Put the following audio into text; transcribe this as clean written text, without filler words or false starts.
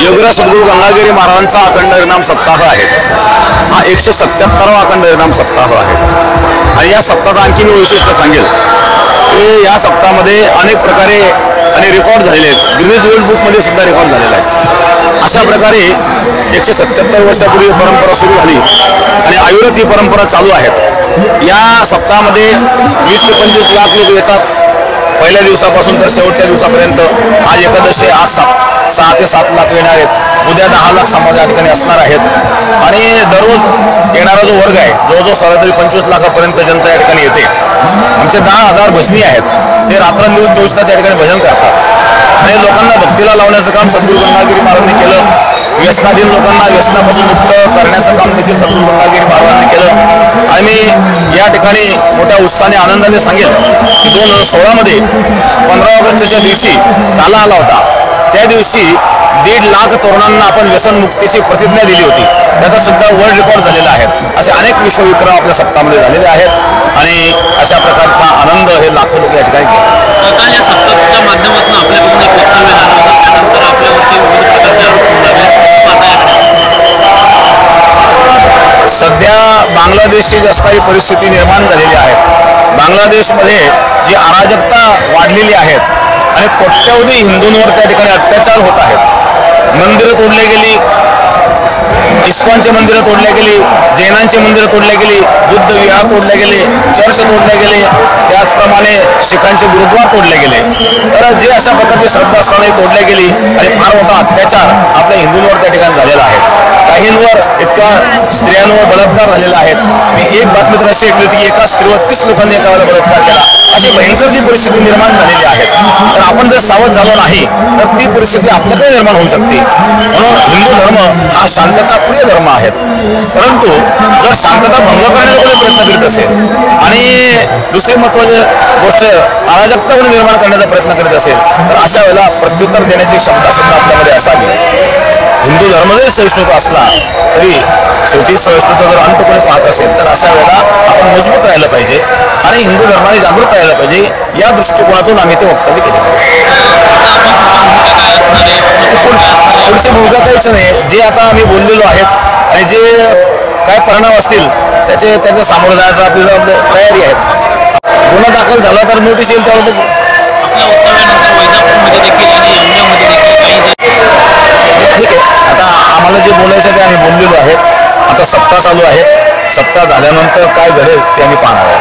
योगीराज सद्गुरू गंगागिरी महाराजांचा अखंड हरिनाम सप्ताह आहे। हा 177वा अखंड हरिनाम सप्ताह आहे आणि या सप्ताहाचं आणखी मी वैशिष्ट्य सांगेल की या सप्ताहामध्ये अनेक प्रकारे आणि रेकॉर्ड झालेले आहेत। गिनीज वर्ल्ड बुकमध्ये सुद्धा रेकॉर्ड झालेला आहे। अशा प्रकारे 177 वर्षापूर्वी परंपरा सुरू झाली आणि अविरत ही परंपरा चालू आहे। या सप्ताहामध्ये 20 ते 25 लाख लोक येतात पहिल्या दिवसापासून तर शेवटच्या दिवसापर्यंत। आज एकादशी, आज 6 ते 7 लाख येणार आहेत, उद्या 10 लाख समाज या ठिकाणी असणार आहेत आणि दररोज येणारा जो वर्ग आहे जो सरासरी 25 लाखापर्यंत जनता या ठिकाणी येते। आमचे 10,000 भजनी आहेत, ते रात्रंदिवस 24 तास या ठिकाणी भजन करतात आणि लोकांना भक्तीला लावण्याचं काम सद्गुरू गंगागिरी महाराजांनी केलं। व्यसनाधीन लोकांना व्यसनापासून मुक्त करण्याचं काम देखील सद्गुरू गंगागिरी महाराजांनी केलं आणि मी या ठिकाणी मोठ्या उत्साहाने आनंदाने सांगेल की 2016 मध्ये 15 ऑगस्टच्या दिवशी काला आला होता। त्या दिवशी 1.5 लाख तरुणांना आपण व्यसनमुक्तीची प्रतिज्ञा दिली होती, त्याचा सुद्धा वर्ल्ड रेकॉर्ड झालेला आहे। असे अनेक विश्वविक्रम आपल्या सप्ताहामध्ये झालेले आहेत आणि अशा प्रकारचा आनंद हे लाखो लोक या ठिकाणी घेतात। काल या सप्ताहाच्या माध्यमातून आपल्याकडून एक वक्तव्य झालं होतं, त्यानंतर आपल्यावरती विविध प्रकारचे आरोप सध्या बांगलादेशची असणारी परिस्थिती निर्माण झालेली आहे। बांगलादेशमध्ये जी अराजकता वाढलेली आहेत आणि कोट्यवधी हिंदूंवर त्या ठिकाणी अत्याचार होत आहेत। मंदिरं तोडली गेली, इस्कॉनची मंदिरं तोडल्या गेली, जैनांची मंदिरं तोडल्या गेली, बुद्ध विहार तोडले गेले, चर्च तोडले गेले, त्याचप्रमाणे शिखांचे गुरुद्वार तोडले गेले। तर जे अशा प्रकारची श्रद्धास्थाने तोडल्या गेली आणि फार मोठा अत्याचार आपल्या हिंदूंवर त्या ठिकाणी झालेला आहे। काहींवर इतका स्त्रियांवर बलात्कार झालेला आहे। मी एक बातमी तर अशी ऐकली होती की एका स्त्रीवर 30 लोकांनी एका वेळेला बलात्कार केला। अशी भयंकर जी परिस्थिती निर्माण झालेली आहे, तर आपण जर सावध झालो नाही तर ती परिस्थिती आपल्याकडे निर्माण होऊ शकते। म्हणून हिंदू धर्म हा शांतताप्रिय धर्म आहे, परंतु जर शांतता भंग करण्याचा कोणी प्रयत्न करीत असेल आणि दुसरी महत्त्वाची गोष्ट अराजकता कोणी निर्माण करण्याचा प्रयत्न करीत असेल तर अशा वेळेला प्रत्युत्तर देण्याची क्षमता सुद्धा आपल्यामध्ये असावी। हिंदू धर्म जरी सहिष्णुता असला तरी शेवटी सहिष्णुता जर अंत कोणी पाहत असेल तर अशा वेळेला आपण मजबूत राहिलं पाहिजे आणि हिंदू धर्माने जागृत राहिलं पाहिजे। या दृष्टिकोनातून आम्ही ते वक्तव्य केले। पुढची भूमिका काहीच नाही, जे आता आम्ही बोललेलो आहेत आणि जे काय परिणाम असतील त्याच्या सामोरं जाण्याचा आपल्याला तयारी आहे। गुन्हा दाखल झाला तर नोटीस येईल त्यावर बघू। ठीक आहे, आता आम्हाला जे बोलायचं ते आम्ही बोललेलो आहेत। आता सप्ताह चालू आहे, सप्ताह झाल्यानंतर काय घडेल ते आम्ही पाहणार आहोत।